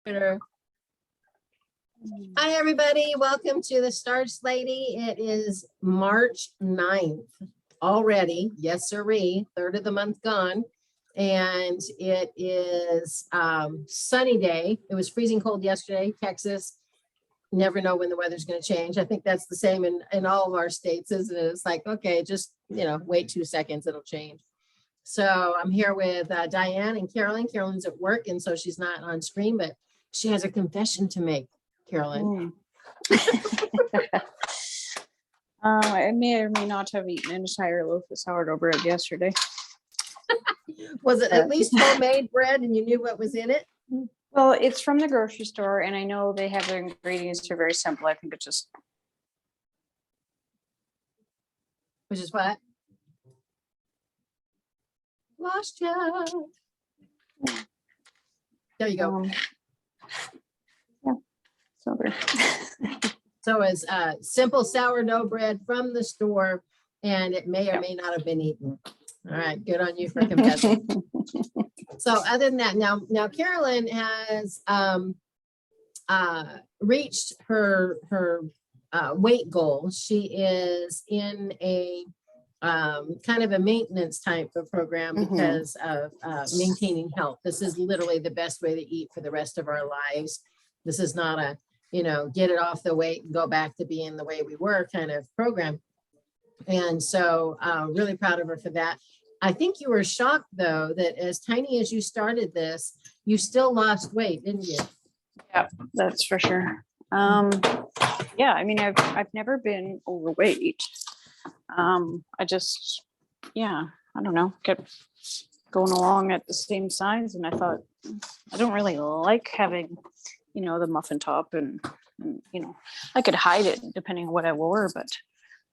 Hi, everybody. Welcome to the Starch Lady. It is March 9th already. Yes, sirree. Third of the month gone. And it is sunny day. It was freezing cold yesterday, Texas. Never know when the weather's going to change. I think that's the same in all of our states, isn't it? It's like, okay, just, wait 2 seconds, it'll change. So I'm here with Diane and Carolyn. Carolyn's at work, and so she's not on screen, but she has a confession to make, Carolyn. I may or may not have eaten an entire loaf of sourdough bread yesterday. Was it at least homemade bread and you knew what was in it? Well, it's from the grocery store, and I know they have their ingredients are very simple. I think it's just Which is what? Lost you. There you go. Yeah, sober. So it's simple sourdough bread from the store, and it may or may not have been eaten. All right, good on you for confessing. So other than that, now Carolyn has reached her weight goal. She is in a kind of a maintenance type of program because of maintaining health. This is literally the best way to eat for the rest of our lives. This is not a, get it off the weight and go back to being the way we were kind of program. And so really proud of her for that. I think you were shocked, though, that as tiny as you started this, you still lost weight, didn't you? Yeah, that's for sure. Yeah, I mean, I've never been overweight. I just, I don't know, kept going along at the same size, and I thought I don't really like having, the muffin top, and I could hide it depending on what I wore, but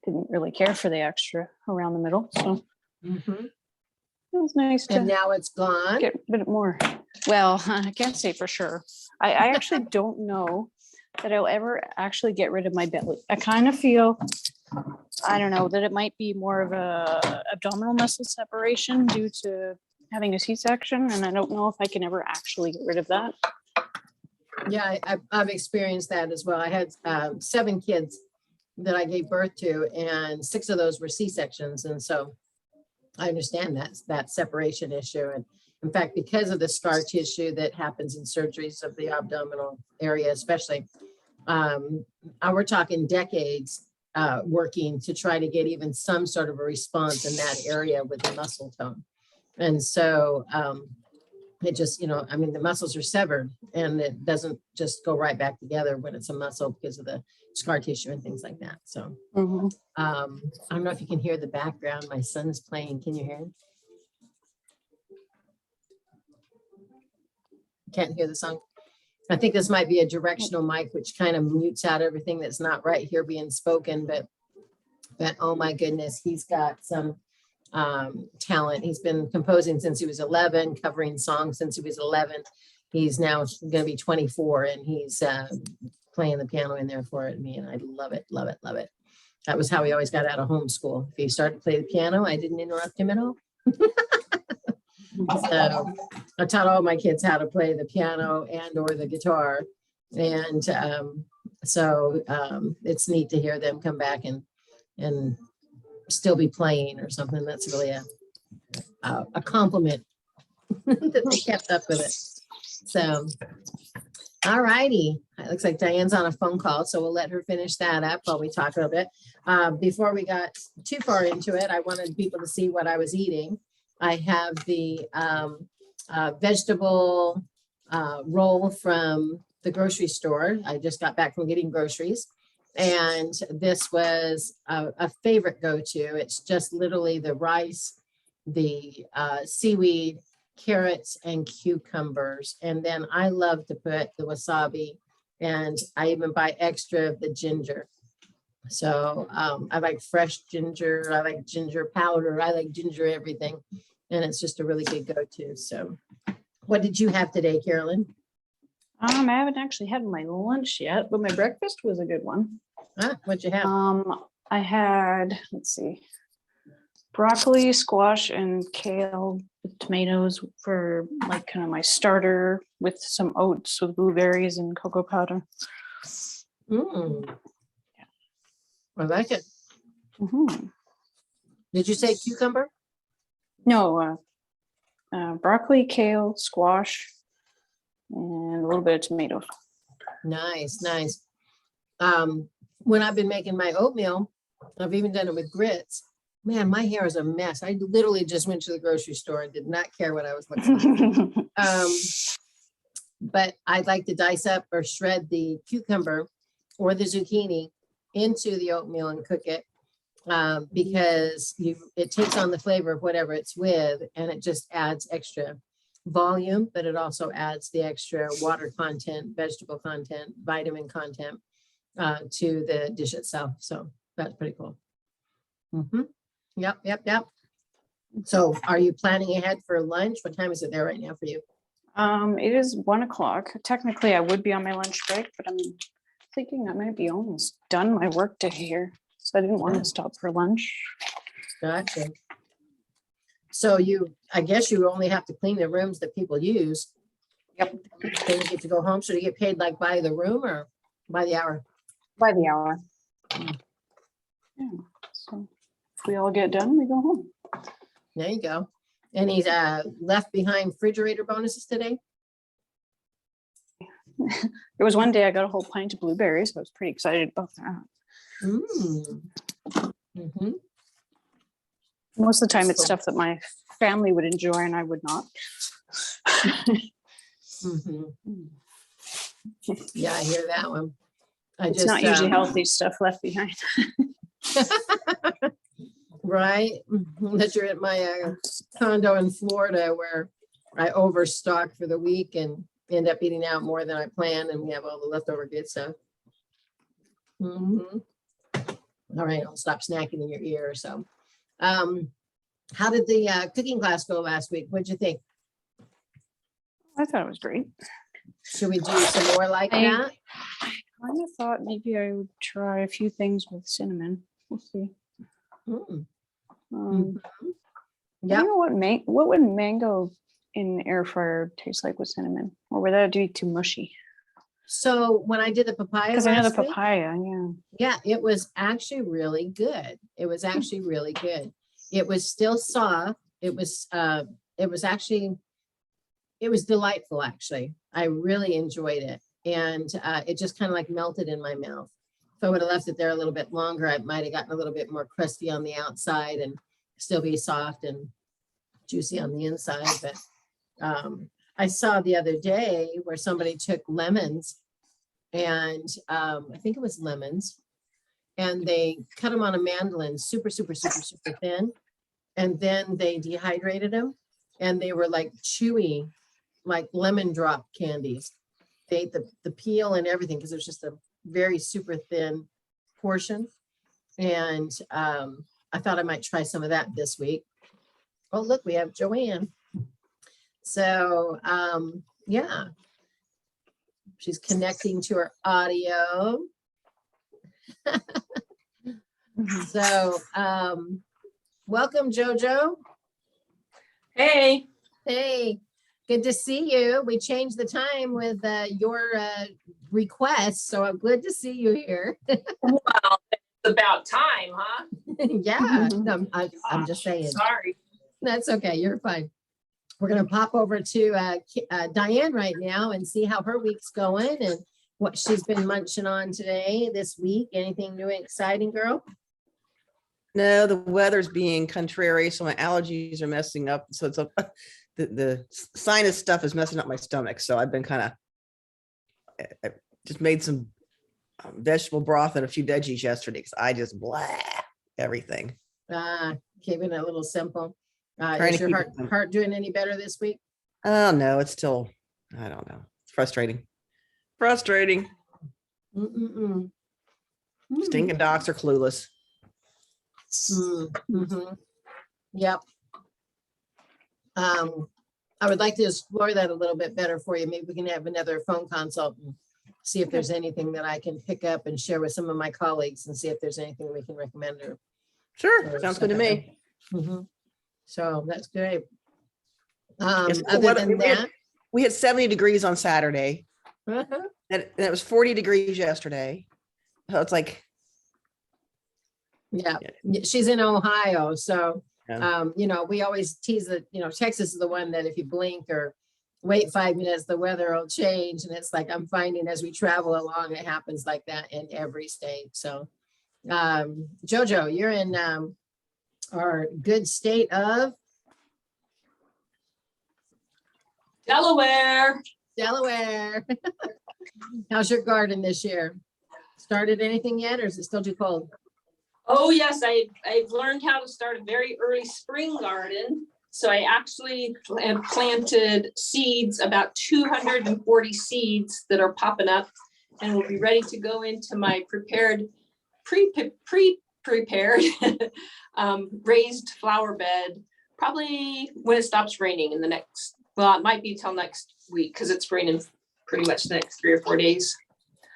didn't really care for the extra around the middle. So it was nice to. And now it's gone. Get a bit more. Well, I can't say for sure. I actually don't know that I'll ever actually get rid of my belly. I kind of feel, I don't know, that it might be more of a abdominal muscle separation due to having a C-section, and I don't know if I can ever actually get rid of that. Yeah, I've experienced that as well. I had 7 kids that I gave birth to, and 6 of those were C-sections. And so I understand that separation issue. And in fact, because of the scar tissue that happens in surgeries of the abdominal area, especially, we're talking decades working to try to get even some sort of a response in that area with the muscle tone. And so it just, the muscles are severed, and it doesn't just go right back together when it's a muscle because of the scar tissue and things like that. So I don't know if you can hear the background. My son's playing. Can you hear him? Can't hear the song. I think this might be a directional mic, which kind of mutes out everything that's not right here being spoken. But oh my goodness, he's got some talent. He's been composing since he was 11, covering songs since he was 11. He's now going to be 24, and he's playing the piano in there for me, and I love it, love it, love it. That was how he always got out of homeschool. If he started to play the piano, I didn't interrupt him at all. So I taught all my kids how to play the piano and or the guitar, and so it's neat to hear them come back and still be playing or something. That's really a compliment that they kept up with it. So, all righty. It looks like Diane's on a phone call, so we'll let her finish that up while we talk a little bit. Before we got too far into it, I wanted people to see what I was eating. I have the vegetable roll from the grocery store. I just got back from getting groceries. And this was a favorite go-to. It's just literally the rice, the seaweed, carrots, and cucumbers. And then I love to put the wasabi, and I even buy extra of the ginger. So I like fresh ginger. I like ginger powder. I like ginger everything. And it's just a really good go-to. So what did you have today, Carolyn? I haven't actually had my lunch yet, but my breakfast was a good one. What'd you have? I had, let's see, broccoli, squash, and kale with tomatoes for like kind of my starter, with some oats with blueberries and cocoa powder. Mm. I like it. Mhm. Did you say cucumber? No, broccoli, kale, squash, and a little bit of tomatoes. Nice, nice. When I've been making my oatmeal, I've even done it with grits. Man, my hair is a mess. I literally just went to the grocery store and did not care what I was looking at. But I'd like to dice up or shred the cucumber or the zucchini into the oatmeal and cook it, because it takes on the flavor of whatever it's with, and it just adds extra volume, but it also adds the extra water content, vegetable content, vitamin content to the dish itself. So that's pretty cool. Yep. So are you planning ahead for lunch? What time is it there right now for you? It is 1 o'clock. Technically, I would be on my lunch break, but I'm thinking I might be almost done my work day here. So I didn't want to stop for lunch. Gotcha. So I guess you only have to clean the rooms that people use. Yep. Then you get to go home. So you get paid like by the room or by the hour? By the hour. Yeah. So if we all get done, we go home. There you go. Any left behind refrigerator bonuses today? There was one day I got a whole pint of blueberries. So I was pretty excited about that. Mm-hmm. Most of the time it's stuff that my family would enjoy and I would not. Yeah, I hear that one. It's not usually healthy stuff left behind. Right. Unless you're at my condo in Florida where I overstock for the week and end up eating out more than I planned, and we have all the leftover good stuff. All right, I'll stop snacking in your ear. So how did the cooking class go last week? What'd you think? I thought it was great. Should we do some more like that? I kind of thought maybe I would try a few things with cinnamon. We'll see. Yeah. You know what would mango in air fryer taste like with cinnamon, or would that be too mushy? So when I did the papaya, Because I know the papaya, yeah, it was actually really good. It was actually really good. It was still soft. It was delightful. Actually, I really enjoyed it, and it just kind of like melted in my mouth. If I would have left it there a little bit longer, I might have gotten a little bit more crusty on the outside and still be soft and juicy on the inside. But I saw the other day where somebody took lemons, and I think it was lemons, and they cut them on a mandolin super thin, and then they dehydrated them, and they were like chewy, like lemon drop candies. They ate the peel and everything because it was just a very super thin portion. And I thought I might try some of that this week. Oh, look, we have Joanne. So yeah, she's connecting to her audio. So welcome, Jojo. Hey. Hey, good to see you. We changed the time with your request, so I'm glad to see you here. Well, it's about time, huh? Yeah, I'm just saying. Sorry. That's okay. You're fine. We're going to pop over to Diane right now and see how her week's going and what she's been munching on today, this week. Anything new and exciting, girl? No, the weather's being contrary, so my allergies are messing up. So it's the sinus stuff is messing up my stomach. So I've been I just made some vegetable broth and a few veggies yesterday because I just blah everything. Keeping it a little simple. Trying Is to your keep heart doing any better this week? Oh no, it's still, I don't know. It's frustrating. Stinking docs are clueless. Yep. I would like to explore that a little bit better for you. Maybe we can have another phone consult and see if there's anything that I can pick up and share with some of my colleagues and see if there's anything we can recommend. Sure, sounds good to me. So that's great. It's cool Other weather. than that. We had 70 degrees on Saturday Uh-huh. and it was 40 degrees yesterday. So it's like, Yeah, she's in Ohio, so, yeah. we always tease that, Texas is the one that if you blink or wait 5 minutes, the weather will change. And it's like, I'm finding as we travel along, it happens like that in every state. So, Jojo, you're in, our good state of Delaware. Delaware. How's your garden this year? Started anything yet, or is it still too cold? Oh, yes, I've learned how to start a very early spring garden. So I actually have planted seeds, about 240 seeds that are popping up and will be ready to go into my prepared raised flower bed, probably when it stops raining in the next, well, it might be till next week because it's raining pretty much the next 3 or 4 days.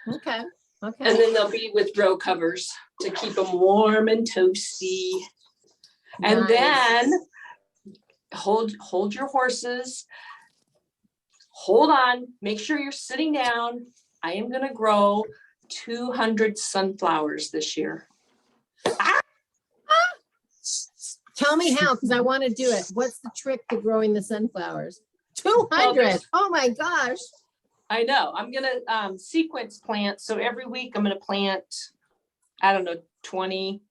Okay. And Okay. then they'll be with row covers to keep them warm and toasty. And Nice. then hold your horses. Hold on, make sure you're sitting down. I am gonna grow 200 sunflowers this year. Tell me how, because I want to do it. What's the trick to growing the sunflowers? 200. Oh my gosh. I know, I'm gonna sequence plant. So every week I'm gonna plant, I don't know, 20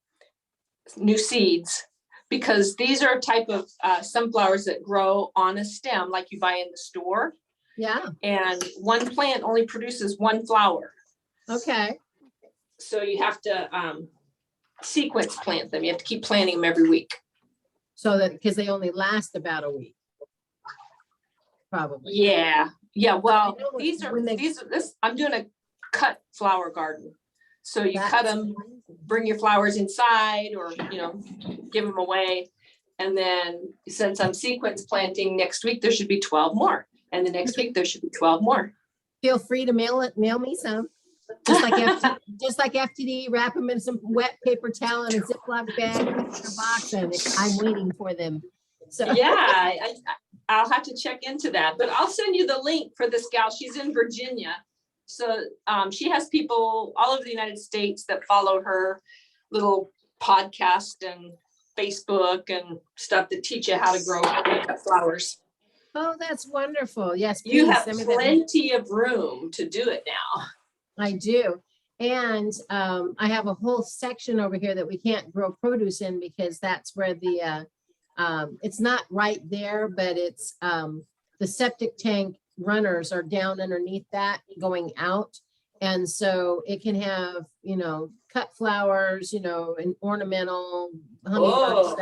new seeds, because these are a type of sunflowers that grow on a stem like you buy in the store. Yeah. And one plant only produces one flower. Okay. So you have to sequence plant them. You have to keep planting them every week. So that, because they only last about a week. Probably. Yeah. Well, You know what, these are, when they- this, I'm doing a cut flower garden. So you cut That's them, amazing. bring your flowers inside or, give them away. And then since I'm sequence planting next week, there should be 12 more. And the next week there should be 12 more. Feel free to mail me some. Just like FTD, wrap them in some wet paper towel in a Ziploc bag, put it in a box, and I'm waiting for them. So Yeah, I'll have to check into that, but I'll send you the link for this gal. She's in Virginia. So she has people all over the United States that follow her little podcast and Facebook and stuff that teach you how to grow and cut flowers. Oh, that's wonderful. Yes, You please have send me that link. plenty of room to do it now. I do. And I have a whole section over here that we can't grow produce in because that's where the, it's not right there, but it's the septic tank runners are down underneath that going out. And so it can have, cut flowers, and ornamental hummingbird Oh.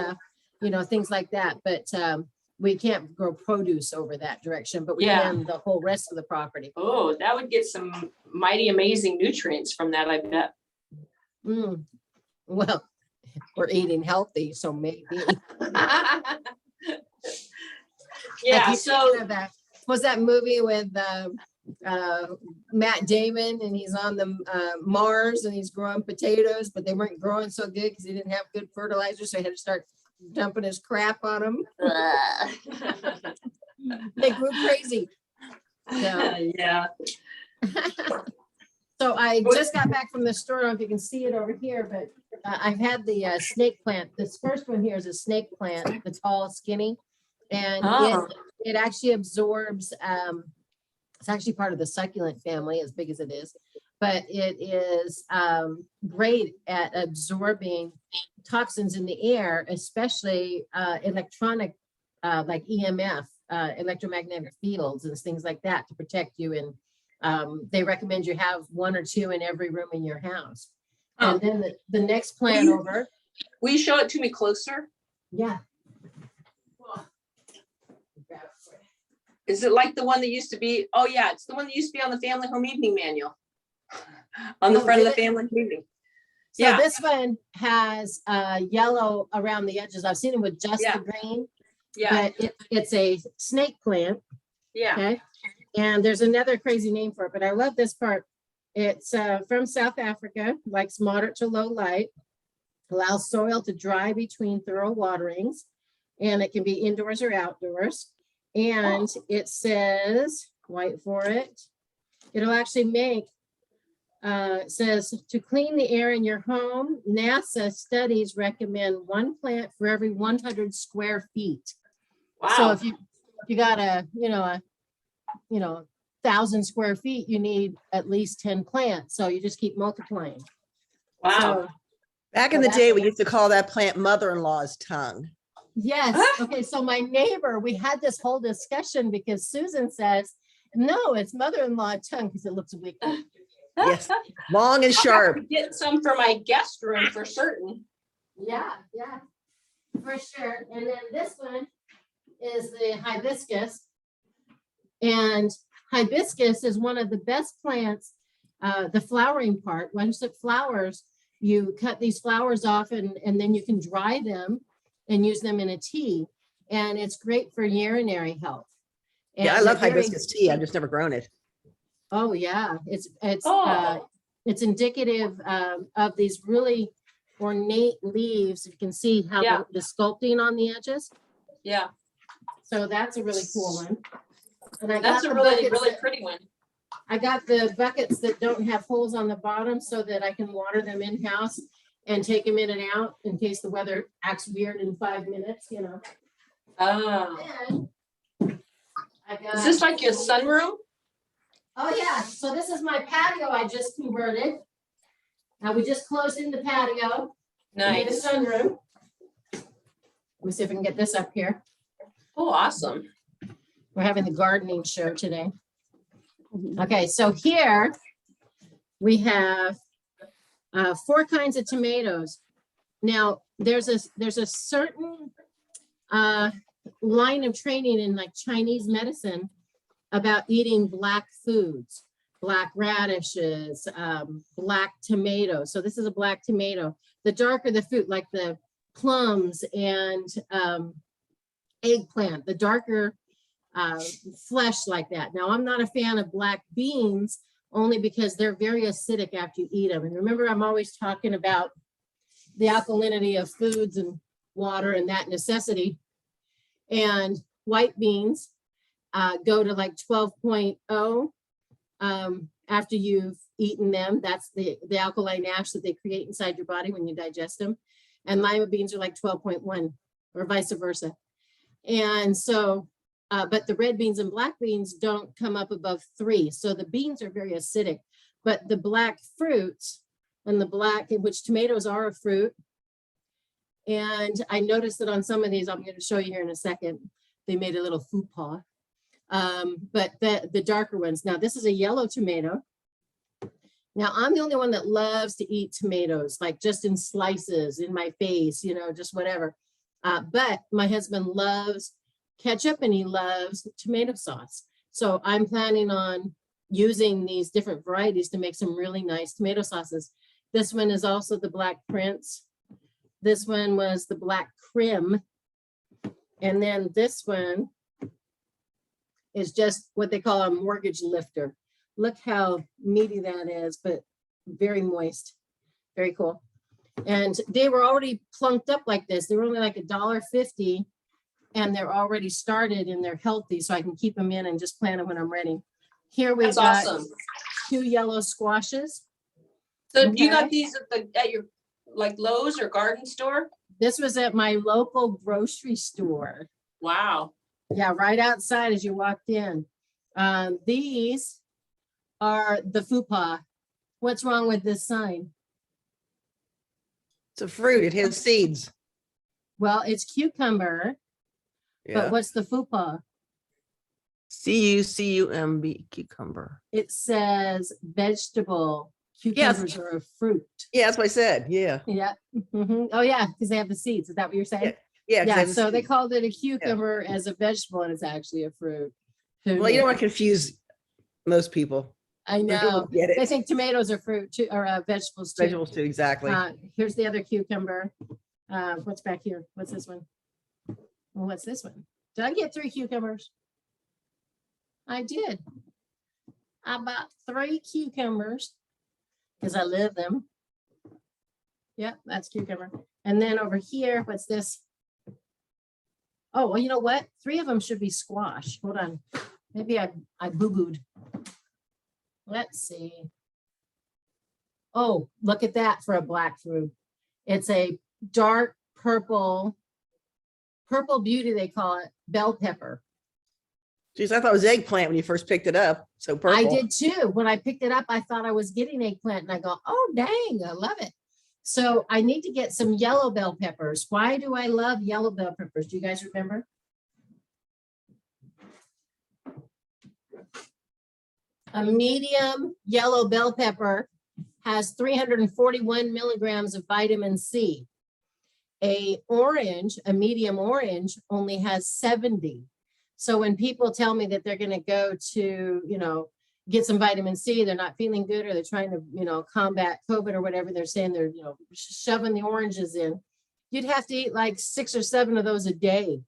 stuff, things like that. But we can't grow produce over that direction, but we Yeah. can the whole rest of the property. Oh, that would get some mighty amazing nutrients from that, I bet. Mm. Well, we're eating healthy, so maybe. Yeah, Like you so said that was that movie with Matt Damon, and he's on the Mars and he's growing potatoes, but they weren't growing so good because he didn't have good fertilizer, so he had to start dumping his crap on them. They grew crazy. So, yeah. so I just got back from the store. I don't know if you can see it over here, but I've had the snake plant. This first one here is a snake plant, the tall, skinny, and Oh. it actually absorbs. It's actually part of the succulent family, as big as it is, but it is great at absorbing toxins in the air, especially electronic, like EMF, electromagnetic fields and things like that to protect you. And they recommend you have 1 or 2 in every room in your house. Oh. And then the next plant over. Will you show it to me closer? Yeah. Is it like the one that used to be? Oh yeah, it's the one that used to be on the family home evening manual. On the Oh, front of did the it? family home evening. So Yeah. this one has yellow around the edges. I've seen it with just Yeah. the green, Yeah, but it's a snake plant. yeah. Okay. And there's another crazy name for it, but I love this part. It's from South Africa, likes moderate to low light, allows soil to dry between thorough waterings, and it can be indoors or outdoors. And it says, wait for it. It'll actually make, it says to clean the air in your home, NASA studies recommend one plant for every 100 square feet. So Wow. if you got a 1,000 square feet, you need at least 10 plants. So you just keep multiplying. Wow. So, Back in the day, we used to call that plant mother-in-law's tongue. yes. Okay. So my neighbor, we had this whole discussion because Susan says, no, it's mother-in-law tongue because it looks weak. Yes, long and I'll have sharp. to get some for my guest room for certain. Yeah, for sure. And then this one is the hibiscus. And hibiscus is one of the best plants, the flowering part. Once it flowers, you cut these flowers off and then you can dry them and use them in a tea. And it's great for urinary health. Yeah, I And love they're very- hibiscus tea. I've just never grown it. Oh yeah, Oh. it's indicative of these really ornate leaves. You can see how Yeah. the sculpting on the edges. Yeah, So that's a really cool one. And I that's got a the really, buckets really that- pretty one. I got the buckets that don't have holes on the bottom so that I can water them in-house and take them in and out in case the weather acts weird in 5 minutes, Oh, And I got, is this like your sunroom? oh yeah, so this is my patio I just converted. Now we just closed in the patio, made a Nice. sunroom. Let me see if I can get this up here. Oh, awesome. We're having the gardening show today. Okay, so here we have 4 kinds of tomatoes. Now, there's a certain line of training in like Chinese medicine about eating black foods, black radishes, black tomatoes. So this is a black tomato. The darker the fruit, like the plums and eggplant, the darker flesh like that. Now, I'm not a fan of black beans only because they're very acidic after you eat them. And remember, I'm always talking about the alkalinity of foods and water and that necessity. And white beans go to like 12.0 after you've eaten them. That's the alkaline ash that they create inside your body when you digest them. And lima beans are like 12.1 or vice versa. And so but the red beans and black beans don't come up above 3. So the beans are very acidic, but the black fruits and the black, which tomatoes are a fruit. And I noticed that on some of these, I'm going to show you here in a second, they made a little faux pas. But the darker ones, now this is a yellow tomato. Now I'm the only one that loves to eat tomatoes, like just in slices in my face, just whatever. But my husband loves ketchup and he loves tomato sauce. So I'm planning on using these different varieties to make some really nice tomato sauces. This one is also the Black Prince. This one was the Black Crim. And then this one is just what they call a mortgage lifter. Look how meaty that is, but very moist. Very cool. And they were already plunked up like this. They were only like $1.50. And they're already started and they're healthy, so I can keep them in and just plant them when I'm ready. Here we've That's got awesome. 2 yellow squashes. So you got Okay. these at your like Lowe's or garden store? This was at my local grocery store. Wow. Yeah, right outside as you walked in. These are the faux pas. What's wrong with this sign? It's a fruit. It has seeds. Well, it's cucumber, but Yeah. what's the faux pas? CUCUMB, cucumber. It says vegetable. Cucumbers are a fruit. Yeah, that's what I said. Yeah. Yeah. Mhm. Oh, yeah, because they have the seeds. Is that what you're saying? Yeah. 'cause Yeah, I have so they seeds. called it a cucumber as a vegetable and it's actually a fruit. Who Well, you knew? don't want to confuse most people. I Most people know. Get They it. think tomatoes are fruit too, or vegetables too. Vegetables too, exactly. Here's the other cucumber. What's back here? What's this one? What's this one? Did I get 3 cucumbers? I did. I bought 3 cucumbers because I love them. Yep, that's cucumber. And then over here, what's this? Oh, well, you know what? 3 of them should be squash. Hold on. Maybe I boo-booed. Let's see. Oh, look at that for a black fruit. It's a dark purple beauty, they call it, bell pepper. Geez, I thought it was eggplant when you first picked it up. So purple. I did too. When I picked it up, I thought I was getting eggplant and I go, oh, dang, I love it. So I need to get some yellow bell peppers. Why do I love yellow bell peppers? Do you guys remember? A medium yellow bell pepper has 341 milligrams of vitamin C. A medium orange only has 70. So when people tell me that they're going to go to, get some vitamin C, they're not feeling good, or they're trying to, combat COVID or whatever, they're saying they're, shoving the oranges in. You'd have to eat like 6 or 7 of those a day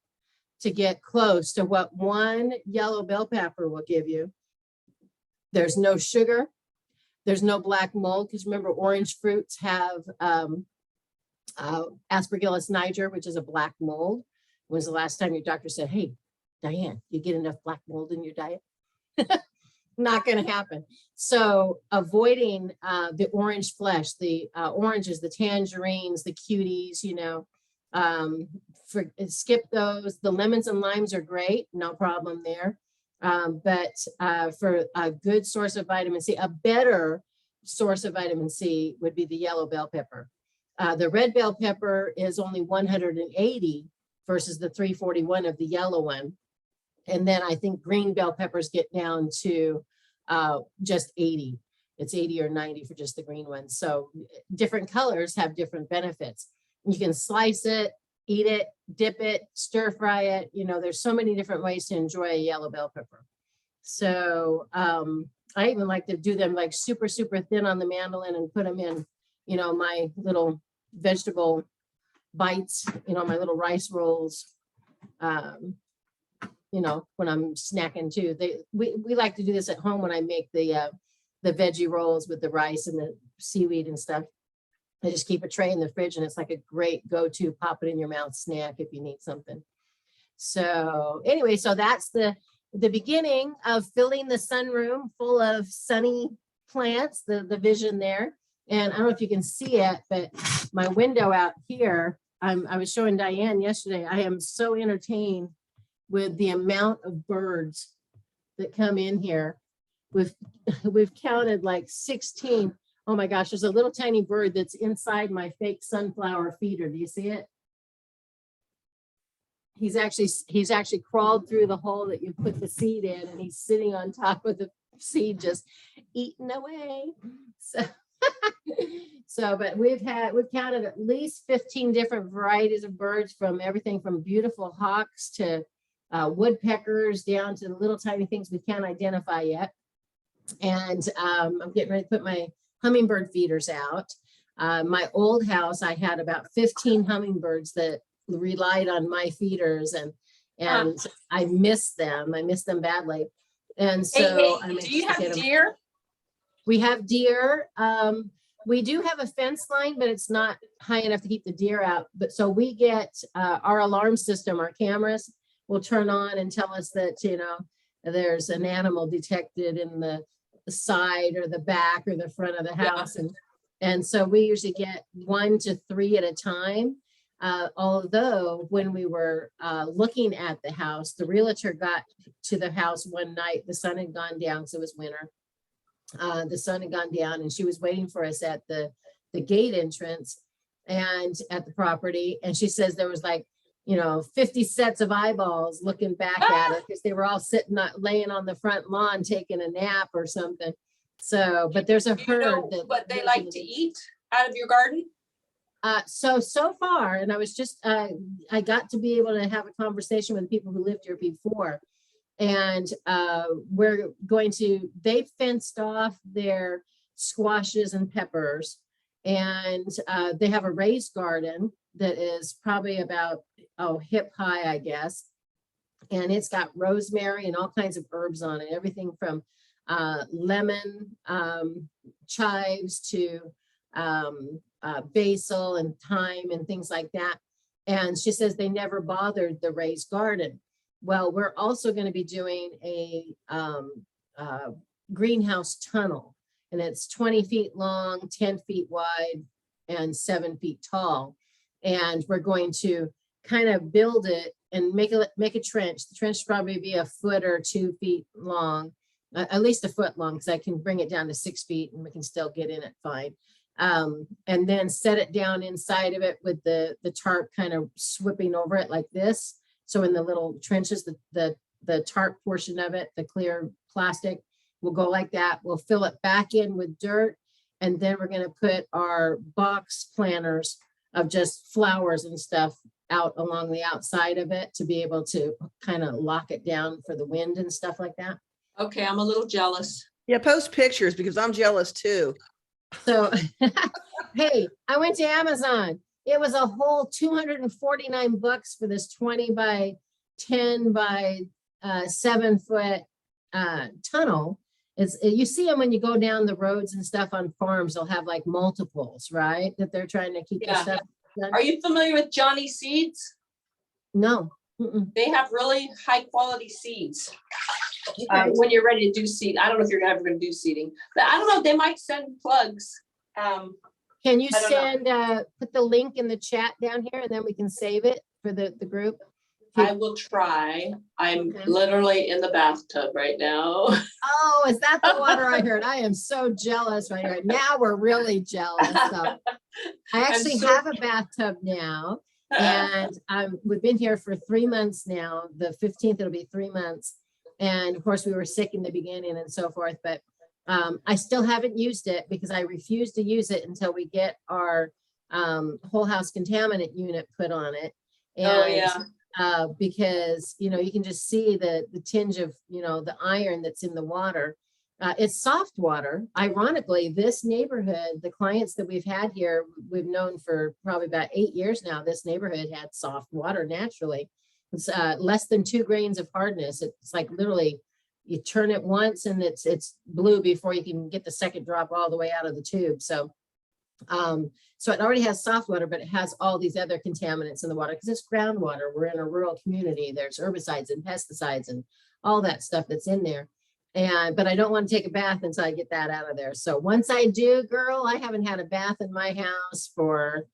to get close to what one yellow bell pepper will give you. There's no sugar. There's no black mold, because remember, orange fruits have Aspergillus niger, which is a black mold. When was the last time your doctor said, hey, Diane, you get enough black mold in your diet? Not going to happen. So avoiding the orange flesh, the oranges, the tangerines, the cuties, skip those. The lemons and limes are great, no problem there. But for a good source of vitamin C, a better source of vitamin C would be the yellow bell pepper. The red bell pepper is only 180 versus the 341 of the yellow one. And then I think green bell peppers get down to just 80. It's 80 or 90 for just the green ones. So different colors have different benefits. You can slice it, eat it, dip it, stir fry it. There's so many different ways to enjoy a yellow bell pepper. So I even like to do them like super, super thin on the mandolin and put them in, my little vegetable bites, my little rice rolls. When I'm snacking too. We like to do this at home when I make the veggie rolls with the rice and the seaweed and stuff. I just keep a tray in the fridge, and it's like a great go-to pop it in your mouth snack if you need something. So anyway, so that's the beginning of filling the sunroom full of sunny plants, the vision there. And I don't know if you can see it, but my window out here, I was showing Diane yesterday, I am so entertained with the amount of birds that come in here. We've counted like 16. Oh my gosh, there's a little tiny bird that's inside my fake sunflower feeder. Do you see it? He's actually crawled through the hole that you put the seed in, and he's sitting on top of the seed just eating away. But we've counted at least 15 different varieties of birds, from everything from beautiful hawks to woodpeckers down to the little tiny things we can't identify yet. And I'm getting ready to put my hummingbird feeders out. My old house, I had about 15 hummingbirds that relied on my feeders, and I miss them. I miss them badly. And so do you have deer? We have deer. We do have a fence line, but it's not high enough to keep the deer out. But so we get our alarm system, our cameras will turn on and tell us that, there's an animal detected in the side or the back or the front of the house. Yeah. And so we usually get 1 to 3 at a time. Although when we were looking at the house, the realtor got to the house one night, the sun had gone down, so it was winter. The sun had gone down, and she was waiting for us at the gate entrance and at the property. And she says there was like, 50 sets of eyeballs looking back at it, because they were all laying on the front lawn taking a nap or something. So, but there's a herd that what they like to eat out of your garden. So far, and I was just I got to be able to have a conversation with people who lived here before, and they fenced off their squashes and peppers, and they have a raised garden that is probably about hip high, I guess, and it's got rosemary and all kinds of herbs on it, everything from lemon, chives to basil and thyme and things like that. And she says they never bothered the raised garden. Well, we're also going to be doing a greenhouse tunnel, and it's 20 feet long, 10 feet wide, and 7 feet tall. And we're going to kind of build it and make a trench. The trench will probably be a foot or 2 feet long, at least a foot long, because I can bring it down to 6 feet and we can still get in it fine. And then set it down inside of it with the tarp kind of sweeping over it like this. So in the little trenches, the tarp portion of it, the clear plastic, will go like that. We'll fill it back in with dirt. And then we're going to put our box planters of just flowers and stuff out along the outside of it to be able to kind of lock it down for the wind and stuff like that. Okay, I'm a little jealous. Yeah, post pictures because I'm jealous too. So, hey, I went to Amazon. It was a whole $249 for this 20 by 10 by 7 foot tunnel. You see them when you go down the roads and stuff on farms, they'll have like multiples, right? That they're trying to keep the Yeah. stuff done. Are you familiar with Johnny Seeds? No. Mm-mm. They have really high quality seeds. Okay. When you're ready to do seed, I don't know if you're ever going to do seeding, but I don't know, they might send plugs. Can you I don't send, put the link in the chat down here and then we can save it for the group? I will try. I'm Okay. literally in the bathtub right now. Oh, is that the water I heard? I am so jealous right here. Now we're really jealous. So I actually so- have a bathtub now, and we've been here for 3 months now. The 15th, it'll be 3 months. And of course, we were sick in the beginning and so forth, but I still haven't used it because I refuse to use it until we get our whole house contaminant unit put on it. Oh, yeah. Because, you know, you can just see the tinge of, you know, the iron that's in the water. It's soft water. Ironically, this neighborhood, the clients that we've had here, we've known for probably about 8 years now, this neighborhood had soft water naturally. It's less than 2 grains of hardness. It's like literally you turn it once and it's blue before you can get the second drop all the way out of the tube. So so it already has soft water, but it has all these other contaminants in the water because it's groundwater. We're in a rural community. There's herbicides and pesticides and all that stuff that's in there. But I don't want to take a bath until I get that out of there. So once I do, girl, I haven't had a bath in my house for,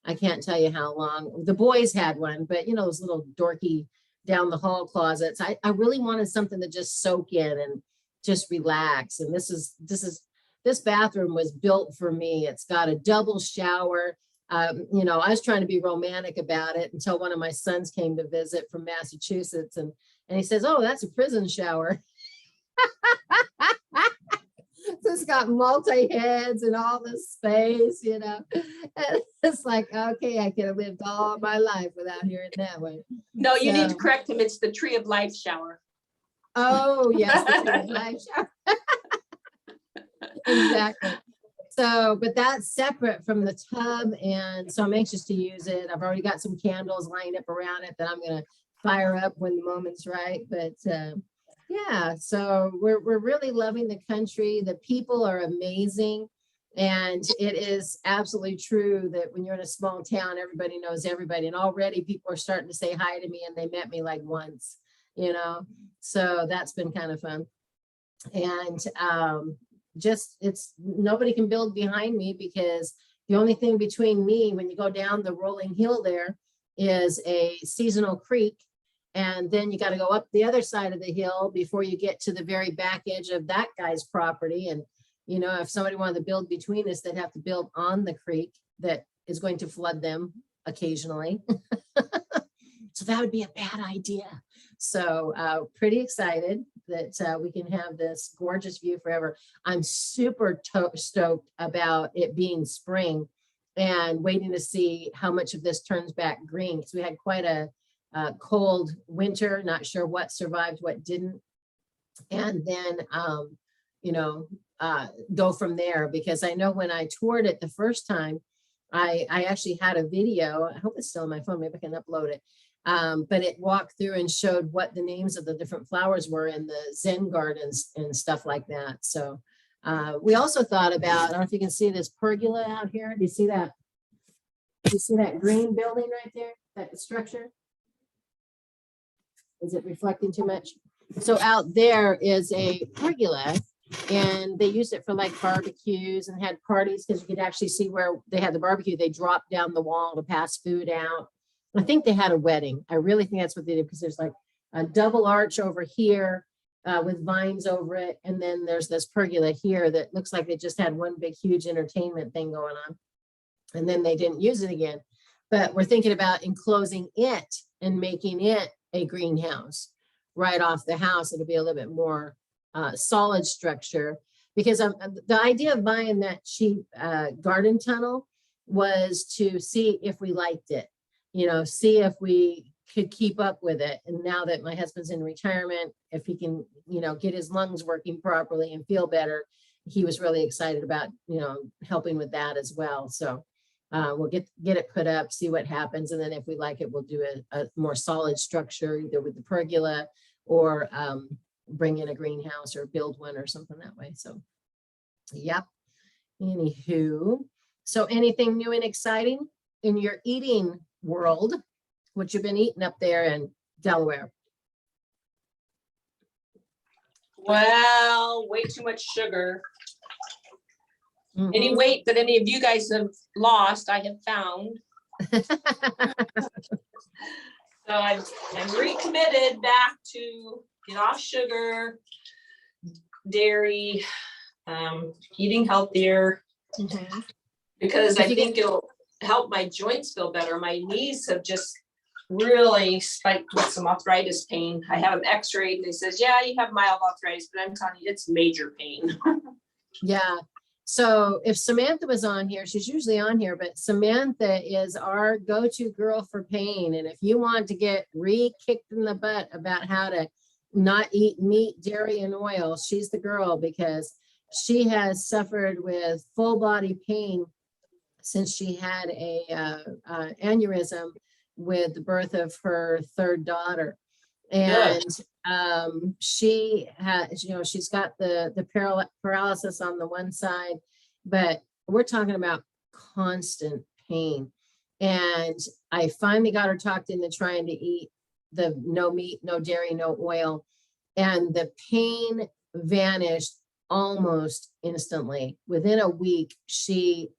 I can't tell you how long. The boys had one, but you know, those little dorky down the hall closets. I really wanted something to just soak in and just relax. And this bathroom was built for me. It's got a double shower. You know, I was trying to be romantic about it until one of my sons came to visit from Massachusetts, and he says, "Oh, that's a prison shower." So it's got multi-heads and all this space, you know. And it's like, okay, I could have lived all my life without hearing that one. No, you need to So- correct him. It's the Tree of Life shower. Oh, yes, the tree of life shower. Exactly. So, but that's separate from the tub. And so I'm anxious to use it. I've already got some candles lined up around it that I'm going to fire up when the moment's right. But yeah, so we're really loving the country. The people are amazing. And it is absolutely true that when you're in a small town, everybody knows everybody. And already people are starting to say hi to me and they met me like once, you know, so that's been kind of fun. And just nobody can build behind me because the only thing between me when you go down the rolling hill there is a seasonal creek, and then you got to go up the other side of the hill before you get to the very back edge of that guy's property. And you know, if somebody wanted to build between us, they'd have to build on the creek that is going to flood them occasionally. So that would be a bad idea. So pretty excited that we can have this gorgeous view forever. I'm super stoked about it being spring and waiting to see how much of this turns back green, because we had quite a cold winter, not sure what survived, what didn't. And then, you know, go from there, because I know when I toured it the first time, I actually had a video. I hope it's still on my phone. Maybe I can upload it. But it walked through and showed what the names of the different flowers were in the Zen gardens and stuff like that. So we also thought about, I don't know if you can see this pergola out here. Do you see that? Do you see that green building right there? that structure? Is it reflecting too much? So out there is a pergola, and they used it for like barbecues and had parties, because you could actually see where they had the barbecue. They dropped down the wall to pass food out. I think they had a wedding. I really think that's what they did, because there's like a double arch over here with vines over it. And then there's this pergola here that looks like they just had one big, huge entertainment thing going on. And then they didn't use it again. But we're thinking about enclosing it and making it a greenhouse right off the house. It'll be a little bit more solid structure, because the idea of buying that cheap garden tunnel was to see if we liked it, see if we could keep up with it. And now that my husband's in retirement, if he can, get his lungs working properly and feel better, he was really excited about, helping with that as well. So we'll get it put up, see what happens. And then if we like it, we'll do a more solid structure, either with the pergola or bring in a greenhouse or build one or something that way. So, yep. Anywho, so anything new and exciting in your eating world? What you've been eating up there in Delaware? Well, way too much sugar. Any Mhm. weight that any of you guys have lost, I have found. So I'm recommitted back to get off sugar, dairy, eating healthier, Mhm. because If I you think it'll help my joints feel better. My knees have just really spiked with some arthritis pain. I have them x-rayed and they says, yeah, you have mild arthritis, but I'm telling you, it's major pain. Yeah. So if Samantha was on here, she's usually on here, but Samantha is our go-to girl for pain. And if you want to get re-kicked in the butt about how to not eat meat, dairy, and oil, she's the girl, because she has suffered with full body pain since she had a aneurysm with the birth of her third daughter. And she has, she's got the paralysis on the one side, but we're talking about constant pain. And I finally got her talked into trying to eat the no meat, no dairy, no oil. And the pain vanished almost instantly. Within a week, she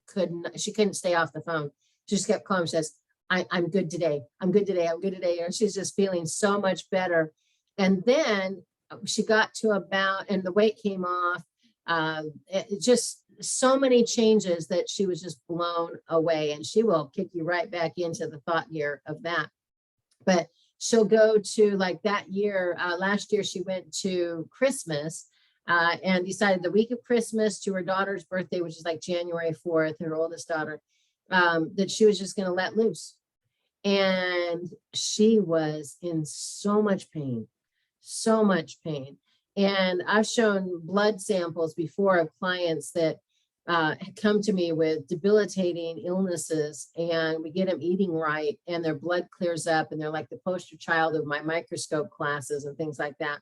couldn't stay off the phone. She just kept calling. She says, I'm good today. I'm good today. I'm good today. And she's just feeling so much better. And then she got to about, and the weight came off. Just so many changes that she was just blown away. And she will kick you right back into the thought gear of that. But she'll go to, like that year, last year, she went to Christmas and decided the week of Christmas to her daughter's birthday, which is like January 4th, her oldest daughter, that she was just going to let loose. And she was in so much pain, so much pain. And I've shown blood samples before of clients that come to me with debilitating illnesses, and we get them eating right and their blood clears up and they're like the poster child of my microscope classes and things like that.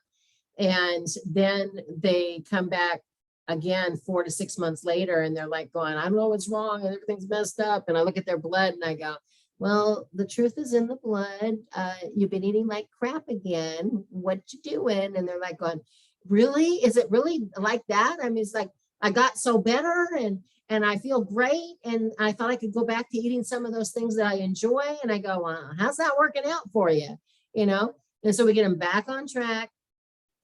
And then they come back again 4 to 6 months later and they're like going, I don't know what's wrong and everything's messed up. And I look at their blood and I go, well, the truth is in the blood. You've been eating like crap again. What you doing? And they're like going, really? Is it really like that? I mean, it's like, I got so better and I feel great. And I thought I could go back to eating some of those things that I enjoy. And I go, how's that working out for you? And so we get them back on track.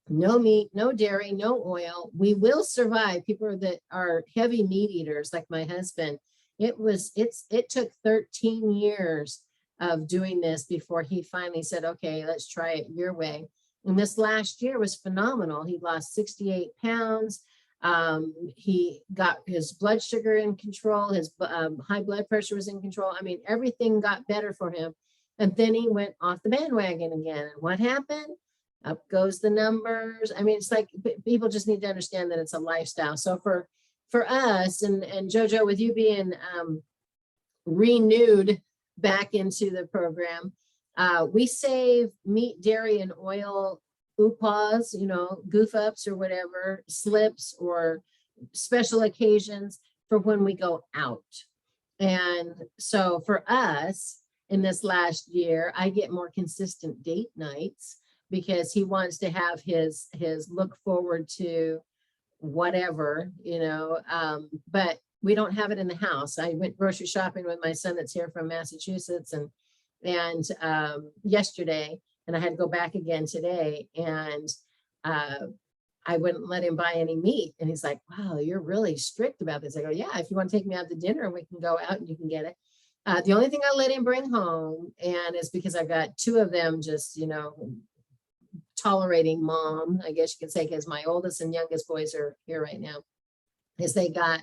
No meat, no dairy, no oil. We will survive. People that are heavy meat eaters, like my husband, it took 13 years of doing this before he finally said, okay, let's try it your way. And this last year was phenomenal. He lost 68 pounds. He got his blood sugar in control. His high blood pressure was in control. I mean, everything got better for him. And then he went off the bandwagon again. And what happened? Up goes the numbers. I mean, it's like people just need to understand that it's a lifestyle. So for us and JoJo, with you being renewed back into the program, we save meat, dairy, and oil oopas, goof ups or whatever, slips or special occasions for when we go out. And so for us, in this last year, I get more consistent date nights because he wants to have his look forward to whatever, but we don't have it in the house. I went grocery shopping with my son that's here from Massachusetts and yesterday, and I had to go back again today, and I wouldn't let him buy any meat. And he's like, wow, you're really strict about this. I go, yeah, if you want to take me out to dinner, we can go out and you can get it. The only thing I let him bring home, and it's because I've got two of them just, tolerating mom, I guess you could say, because my oldest and youngest boys are here right now, is they got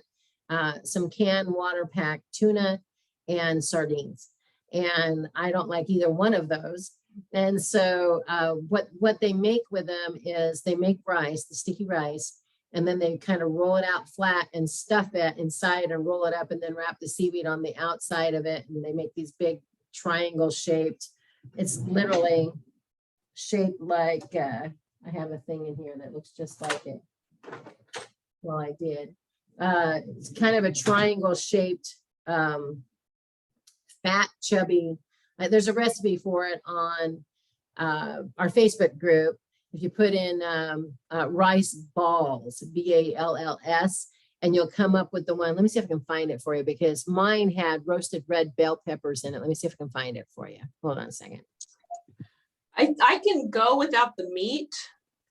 some canned water packed tuna and sardines. And I don't like either one of those. And so what they make with them is they make rice, the sticky rice, and then they kind of roll it out flat and stuff it inside and roll it up and then wrap the seaweed on the outside of it. And they make these big triangle shaped, it's literally shaped like, I have a thing in here that looks just like it. Well, I did. It's kind of a triangle shaped, fat, chubby. There's a recipe for it on our Facebook group. If you put in rice balls, BALLS, and you'll come up with the one. Let me see if I can find it for you because mine had roasted red bell peppers in it. Let me see if I can find it for you. Hold on a second. I can go without the meat.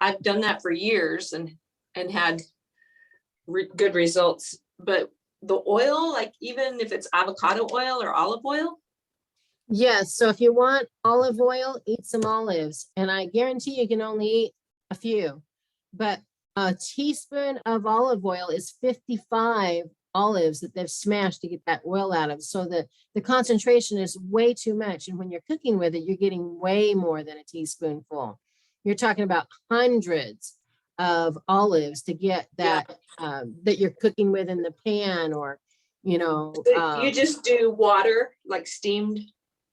I've done that for years and had good results. But the oil, like even if it's avocado oil or olive oil. Yes, so if you want olive oil, eat some olives. And I guarantee you can only eat a few. But a teaspoon of olive oil is 55 olives that they've smashed to get that oil out of. So the concentration is way too much. And when you're cooking with it, you're getting way more than a teaspoonful. You're talking about hundreds of olives to get that that you're cooking with in the pan, or You just do water, like steamed.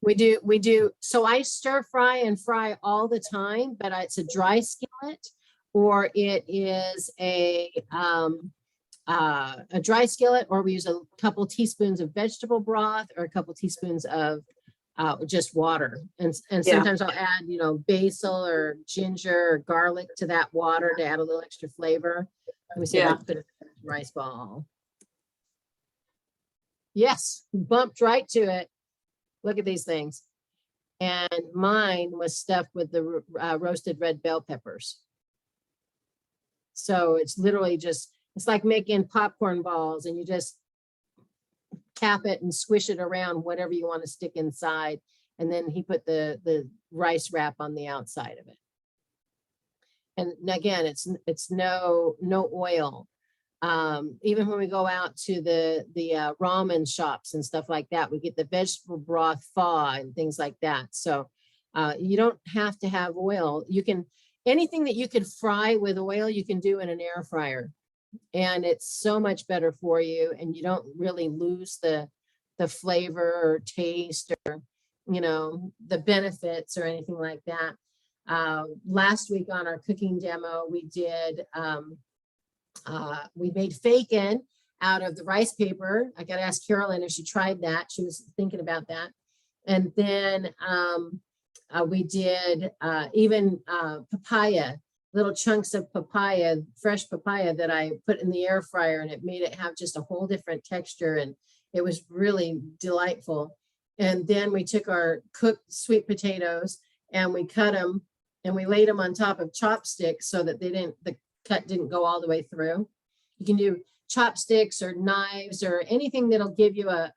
We do. So I stir fry and fry all the time, but it's a dry skillet, or it is a dry skillet, or we use a couple teaspoons of vegetable broth or a couple teaspoons of just water. And sometimes I'll add, basil or ginger or garlic to that water to add a little extra flavor. Let me see if I can put a rice ball. Yes, bumped right to it. Look at these things. And mine was stuffed with the roasted red bell peppers. So it's literally just, it's like making popcorn balls, and you just tap it and squish it around whatever you want to stick inside. And then he put the rice wrap on the outside of it. And again, it's no oil. Even when we go out to the ramen shops and stuff like that, we get the vegetable broth pho and things like that. So you don't have to have oil. You can, anything that you could fry with oil, you can do in an air fryer. And it's so much better for you. And you don't really lose the flavor or taste or, the benefits or anything like that. Last week on our cooking demo, we did, we made bacon out of the rice paper. I got to ask Carolyn if she tried that. She was thinking about that. And then we did even papaya, little chunks of papaya, fresh papaya that I put in the air fryer, and it made it have just a whole different texture. And it was really delightful. And then we took our cooked sweet potatoes and we cut them and we laid them on top of chopsticks so that the cut didn't go all the way through. You can do chopsticks or knives or anything that'll give you a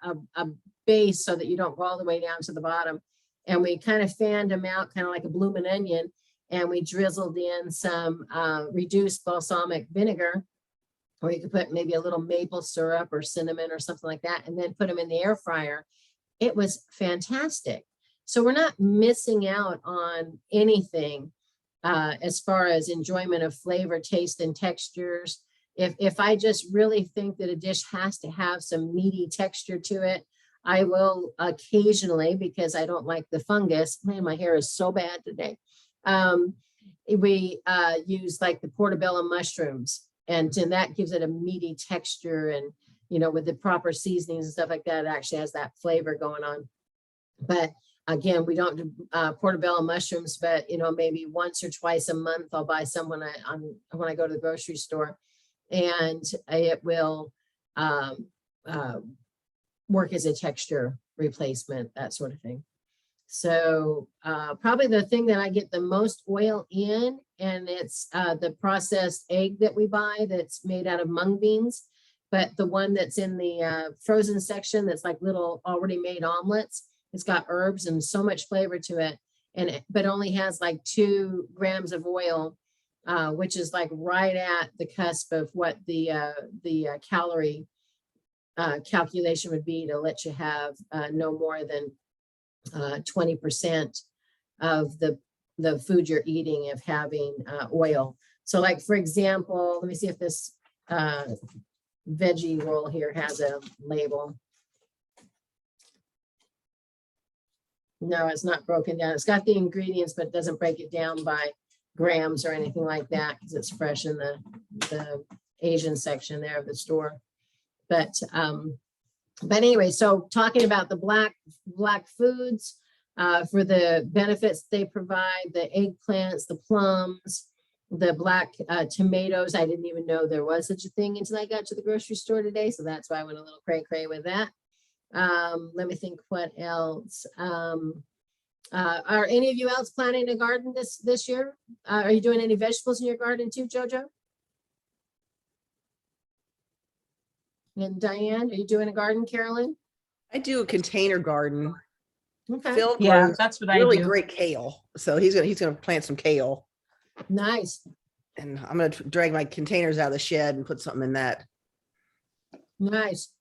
base so that you don't go all the way down to the bottom. And we kind of fanned them out, kind of like a blooming onion. And we drizzled in some reduced balsamic vinegar, or you could put maybe a little maple syrup or cinnamon or something like that, and then put them in the air fryer. It was fantastic. So we're not missing out on anything as far as enjoyment of flavor, taste, and textures. If I just really think that a dish has to have some meaty texture to it, I will occasionally, because I don't like the fungus. Man, my hair is so bad today. We use like the portobello mushrooms, and that gives it a meaty texture, and with the proper seasonings and stuff like that, it actually has that flavor going on. But again, we don't do portobello mushrooms, but maybe once or twice a month, I'll buy some when I go to the grocery store, and it will work as a texture replacement, that sort of thing. So probably the thing that I get the most oil in, and it's the processed egg that we buy that's made out of mung beans, but the one that's in the frozen section that's like little already made omelets. It's got herbs and so much flavor to it, but only has like 2 grams of oil, which is like right at the cusp of what the calorie calculation would be to let you have no more than 20% of the food you're eating of having oil. So like, for example, let me see if this veggie roll here has a label. No, it's not broken down. It's got the ingredients, but it doesn't break it down by grams or anything like that because it's fresh in the Asian section there of the store. But anyway, so talking about the black foods for the benefits they provide, the eggplants, the plums, the black tomatoes. I didn't even know there was such a thing until I got to the grocery store today. So that's why I went a little cray-cray with that. Let me think what else. Are any of you else planting a garden this year? Are you doing any vegetables in your garden too, Jojo? And Diane, are you doing a garden, Carolyn? I do a container garden. Okay, Phil Yeah, grows that's what I really do. great kale. So he's gonna plant some kale. nice, And I'm gonna drag my containers out of the shed and put something in that. nice.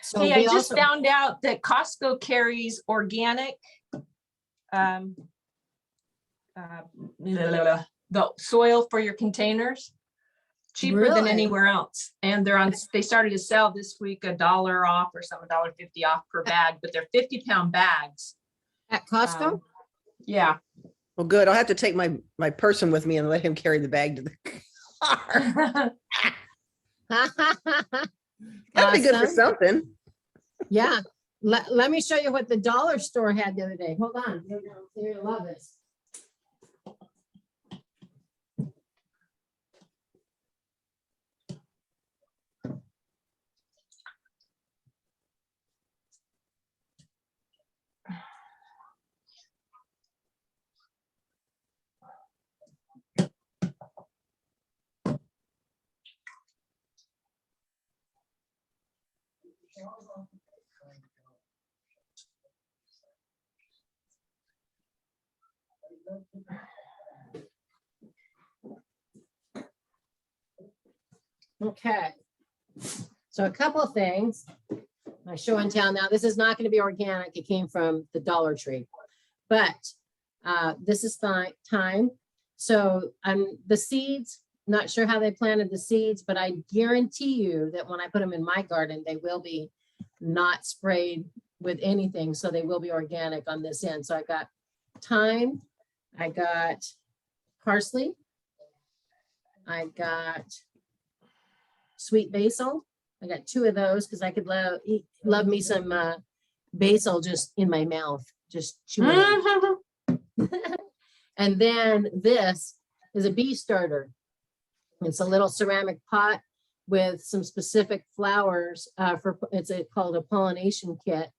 So Hey, I we just also, found out that Costco carries organic, the soil for your containers, cheaper than Really? anywhere else. And they started to sell this week $1 off or something, $1.50 off per bag, but they're 50-pound bags. at Costco? Yeah. Well, good. I'll have to take my person with me and let him carry the bag to the car. That'd be good for Awesome. something. Yeah, let me show you what the dollar store had the other day. Hold on, you're gonna love this. Okay, so a couple of things. My show and tell now, this is not going to be organic. It came from the Dollar Tree, but this is thyme. So the seeds, not sure how they planted the seeds, but I guarantee you that when I put them in my garden, they will be not sprayed with anything. So they will be organic on this end. So I got thyme, I got parsley, I got sweet basil. I got 2 of those because I could love me some basil just in my mouth, just chewing it. And then this is a bee starter. It's a little ceramic pot with some specific flowers it's called a pollination kit,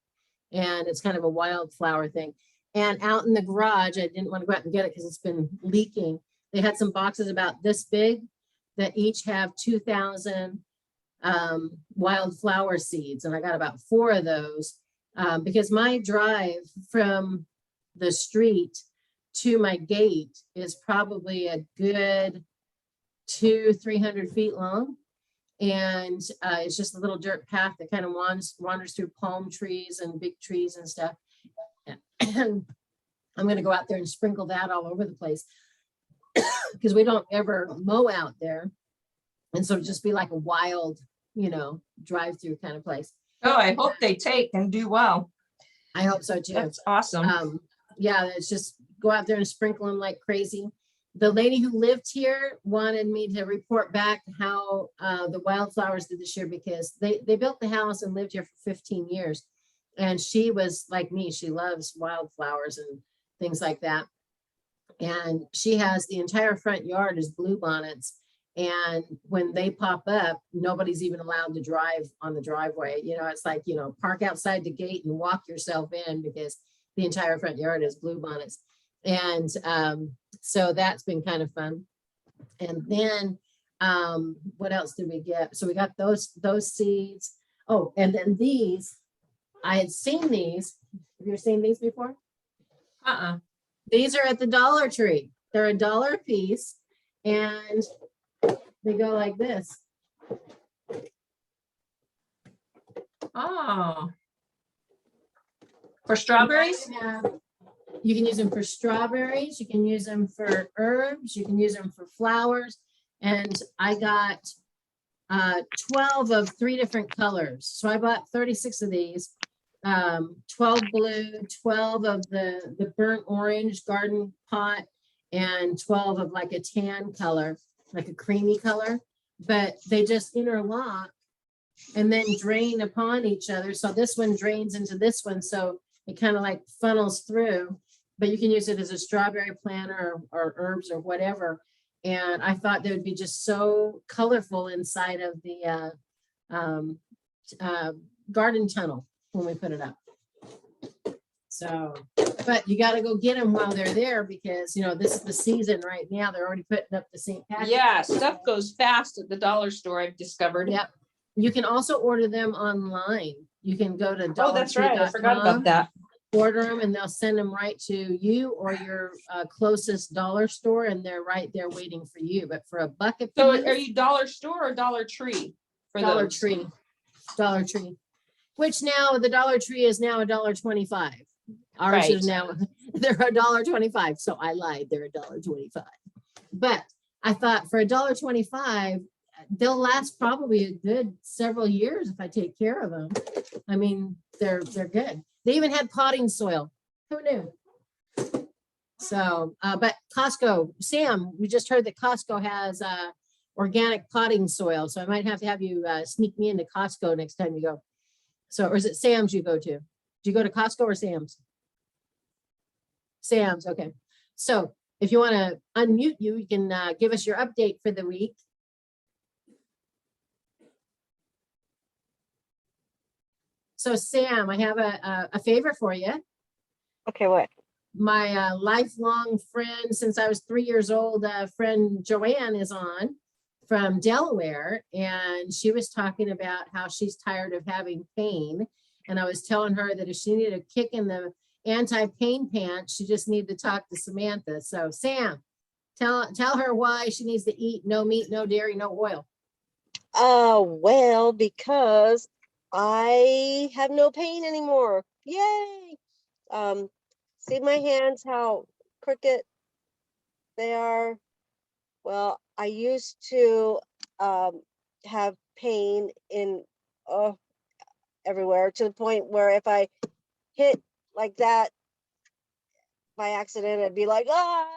and it's kind of a wildflower thing. And out in the garage, I didn't want to go out and get it because it's been leaking. They had some boxes about this big that each have 2,000 wildflower seeds, and I got about 4 of those because my drive from the street to my gate is probably a good 200-300 feet long, and it's just a little dirt path that kind of wanders through palm trees and big trees and stuff. And I'm going to go out there and sprinkle that all over the place because we don't ever mow out there, and so just be like a wild, drive through kind of place. Oh, I hope they take and do well. I hope so too. That's awesome. Yeah, it's just go out there and sprinkle them like crazy. The lady who lived here wanted me to report back how the wildflowers did this year because they built the house and lived here for 15 years. And she was like me, she loves wildflowers and things like that. And she has the entire front yard is bluebonnets. And when they pop up, nobody's even allowed to drive on the driveway. You know, it's like, you know, park outside the gate and walk yourself in because the entire front yard is bluebonnets. And so that's been kind of fun. And then what else did we get? So we got those seeds. Oh, and then these, I had seen these. Have you ever seen these before? These are at the Dollar Tree. They're $1 a piece and they go like this. Oh. For strawberries? Yeah. You can use them for strawberries. You can use them for herbs. You can use them for flowers. And I got 12 of 3 different colors. So I bought 36 of these. 12 blue, 12 of the burnt orange garden pot, and 12 of like a tan color, like a creamy color, but they just interlock and then drain upon each other. So this one drains into this one. So it kind of like funnels through, but you can use it as a strawberry planter or herbs or whatever. And I thought they would be just so colorful inside of the garden tunnel when we put it up. So, but you got to go get them while they're there because, you know, this is the season right now. They're already putting up the St. Patrick's. Yeah, stuff goes fast at the dollar store, I've discovered. Yep. You can also order them online. You can go to Oh, that's right. I forgot about that. order them and they'll send them right to you or your closest dollar store, and they're right there waiting for you. But for a bucket. So are you Dollar Store or Dollar Tree? For Dollar those? Tree, Dollar Tree, which now the Dollar Tree is now $1.25. Ours is now, they're $1.25. So I lied, they're $1.25. But I thought for $1.25, they'll last probably a good several years if I take care of them. I mean, they're good. They even had potting soil. Who knew? So, but Costco, Sam, we just heard that Costco has organic potting soil. So I might have to have you sneak me into Costco next time you go. So, or is it Sam's you go to? Do you go to Costco or Sam's? Sam's, okay. So if you want to unmute you, you can give us your update for the week. So Sam, I have a favor for you. Okay, what? My lifelong friend, since I was 3 years old, friend Joanne is on from Delaware, and she was talking about how she's tired of having pain. And I was telling her that if she needed a kick in the anti-pain pants, she just needed to talk to Samantha. So Sam, tell her why she needs to eat no meat, no dairy, no oil. Well, because I have no pain anymore. Yay! See my hands, how crooked they are. Well, I used to have pain in everywhere, to the point where if I hit like that by accident, I'd be like, ah,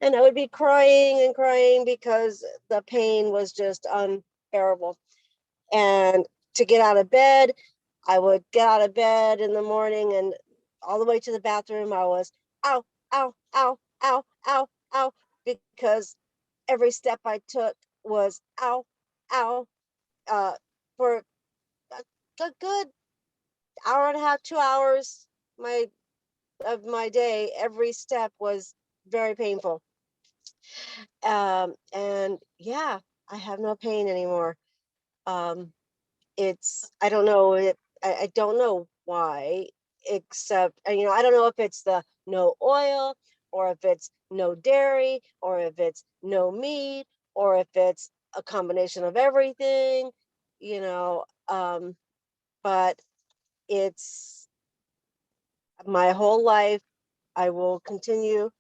and I would be crying and crying because the pain was just unbearable. And to get out of bed, I would get out of bed in the morning and all the way to the bathroom, I was ow, ow, ow, ow, ow, ow, because every step I took was ow, ow, for a good hour and a half, 2 hours of my day. Every step was very painful. And yeah, I have no pain anymore. I don't know, I don't know why, except, I don't know if it's the no oil, or if it's no dairy, or if it's no meat, or if it's a combination of everything, but it's my whole life. I will continue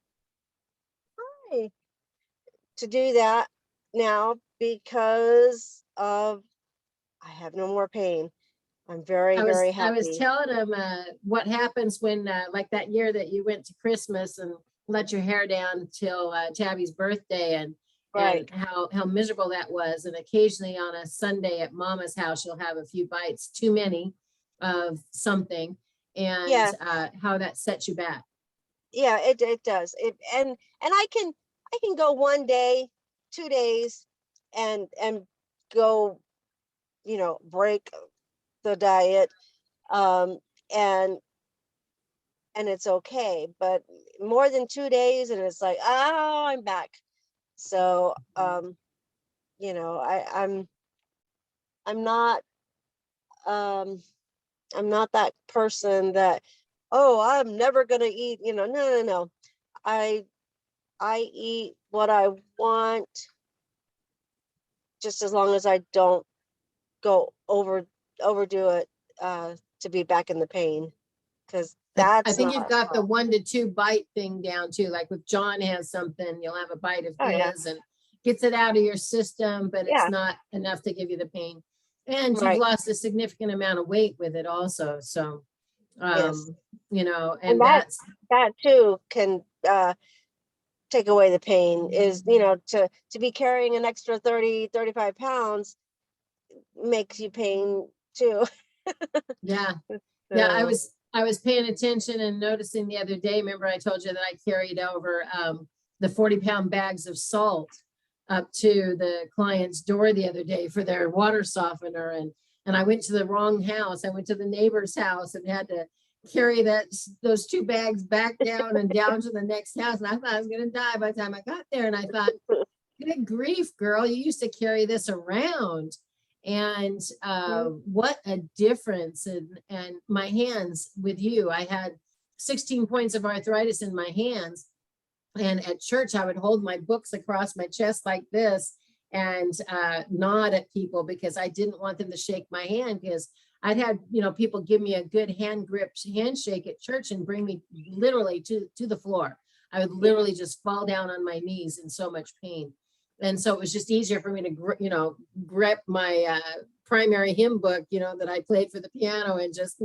to do that now because of I have no more pain. I'm very, very happy. I was telling him what happens when, like that year that you went to Christmas and let your hair down till Tabby's birthday, and Right. and how miserable that was. And occasionally on a Sunday at Mama's house, you'll have a few bites, too many, of something and Yeah. how that sets you back. Yeah, it does. And I can go one day, 2 days and go, break the diet. Um, and it's okay. But more than 2 days and it's like, oh, I'm back. So I'm not um I'm not that person that, oh, I'm never gonna eat, no. I eat what I want just as long as I don't go overdo it to be back in the pain. Because I that's think not you've got the fun. 1 to 2 bite thing down too. Like with John has something, you'll have a bite of Oh yeah. his and gets it out of your system, but it's Yeah. not enough to give you the pain. And you've Right. lost a significant amount of weight with it also. So, Yes. and And that's, that too can take away the pain, is to be carrying an extra 30-35 pounds makes you pain too. yeah. Yeah, So I was paying attention and noticing the other day, remember I told you that I carried over the 40-pound bags of salt up to the client's door the other day for their water softener, and I went to the wrong house. I went to the neighbor's house and had to carry those 2 bags back down and down to the next house. And I thought I was gonna die by the time I got there. And I thought, good grief, girl, you used to carry this around. And what a difference. And my hands with you, I had 16 points of arthritis in my hands. And at church, I would hold my books across my chest like this and nod at people because I didn't want them to shake my hand, because I'd had, people give me a good hand grip handshake at church and bring me literally to the floor. I would literally just fall down on my knees in so much pain. And so it was just easier for me to, grip my primary hymn book, that I played for the piano and just,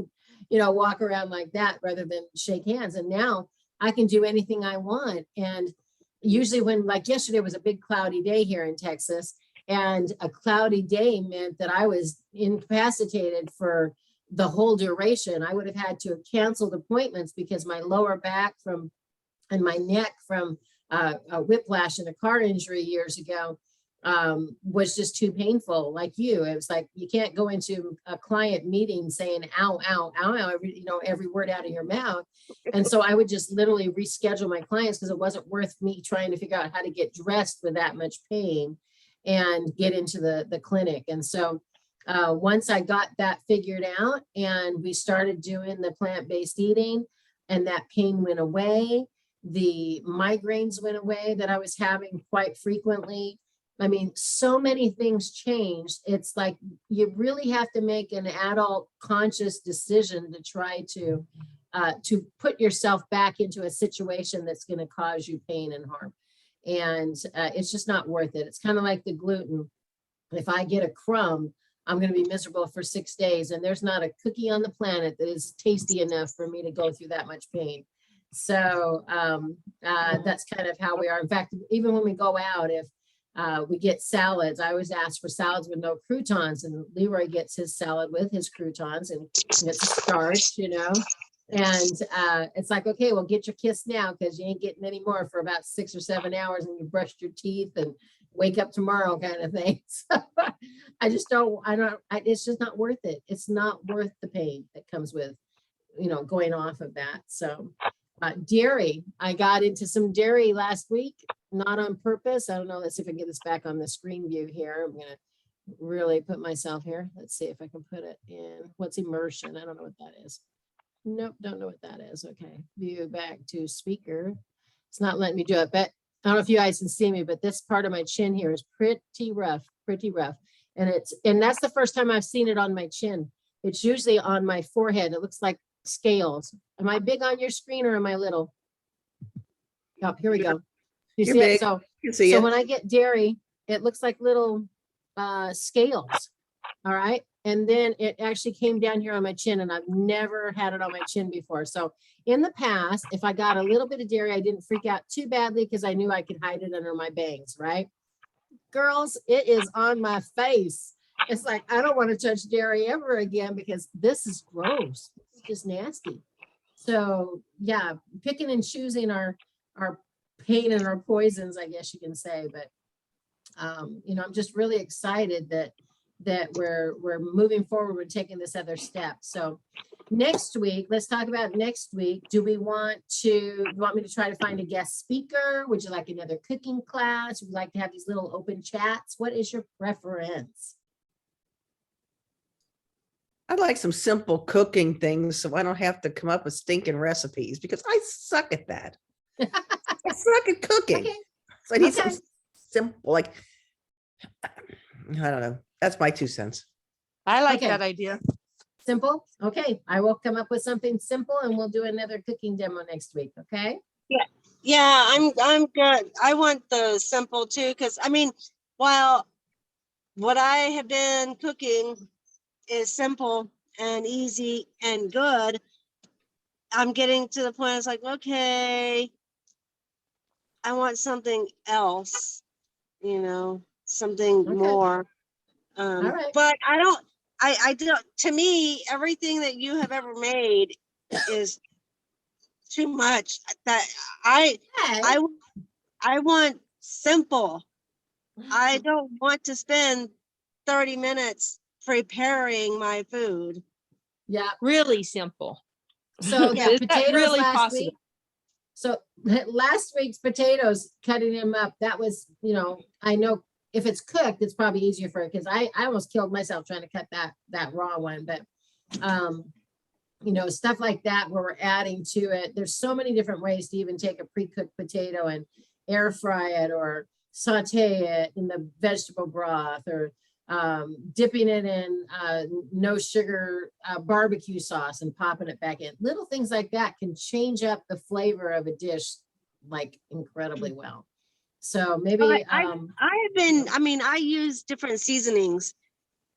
walk around like that rather than shake hands. And now I can do anything I want. And usually when, like yesterday was a big cloudy day here in Texas, and a cloudy day meant that I was incapacitated for the whole duration. I would have had to have canceled appointments because my lower back and my neck from a whiplash and a car injury years ago was just too painful. Like you, it was like, you can't go into a client meeting saying, ow, ow, ow, ow, every word out of your mouth. And so I would just literally reschedule my clients because it wasn't worth me trying to figure out how to get dressed with that much pain and get into the clinic. And so once I got that figured out and we started doing the plant-based eating and that pain went away, the migraines went away that I was having quite frequently. I mean, so many things changed. It's like you really have to make an adult conscious decision to try to put yourself back into a situation that's going to cause you pain and harm. And it's just not worth it. It's kind of like the gluten. If I get a crumb, I'm going to be miserable for 6 days. And there's not a cookie on the planet that is tasty enough for me to go through that much pain. So that's kind of how we are. In fact, even when we go out, if we get salads, I always ask for salads with no croutons, and Leroy gets his salad with his croutons and it's a starch, and it's like, okay, well, get your kiss now because you ain't getting any more for about 6 or 7 hours and you brushed your teeth and wake up tomorrow kind of thing. So it's just not worth it. It's not worth the pain that comes with, going off of that. So dairy, I got into some dairy last week, not on purpose. I don't know. Let's see if I can get this back on the screen view here. I'm going to really put myself here. Let's see if I can put it in. What's immersion? I don't know what that is. Nope, don't know what that is. Okay, view back to speaker. It's not letting me do it, but I don't know if you guys can see me, but this part of my chin here is pretty rough. And that's the first time I've seen it on my chin. It's usually on my forehead. It looks like scales. Am I big on your screen or am I little? Oh, here we go. You You're see big. it? So You see it. when I get dairy, it looks like little scales. All right. And then it actually came down here on my chin, and I've never had it on my chin before. So in the past, if I got a little bit of dairy, I didn't freak out too badly because I knew I could hide it under my bangs, right? Girls, it is on my face. It's like, I don't want to touch dairy ever again because this is gross. It's just nasty. So yeah, picking and choosing our pain and our poisons, I guess you can say. But you know, I'm just really excited that we're moving forward, we're taking this other step. So next week, let's talk about next week. Do we want me to try to find a guest speaker? Would you like another cooking class? Would you like to have these little open chats? What is your preference? I'd like some simple cooking things so I don't have to come up with stinking recipes because I suck at that. I suck at cooking. Okay. So I need Okay. some simple, like, I don't know. That's my 2 cents. I like Okay. that idea. Simple? Okay, I will come up with something simple and we'll do another cooking demo next week, okay? Yeah, I'm good. I want the simple too, because I mean, while what I have been cooking is simple and easy and good, I'm getting to the point, it's like, okay, I want something else, something Okay. more. All right. But I don't, to me, everything that you have ever made is too much. That Hey. I want simple. I don't want to spend 30 minutes preparing my food. Yeah, Really simple. so yeah, Is that potatoes really last possible? week. So last week's potatoes, cutting them up, that was, I know if it's cooked, it's probably easier for it because I almost killed myself trying to cut that raw one. But stuff like that where we're adding to it. There's so many different ways to even take a pre-cooked potato and air fry it or saute it in the vegetable broth or dipping it in no sugar barbecue sauce and popping it back in. Little things like that can change up the flavor of a dish like incredibly well. So maybe I have been, I use different seasonings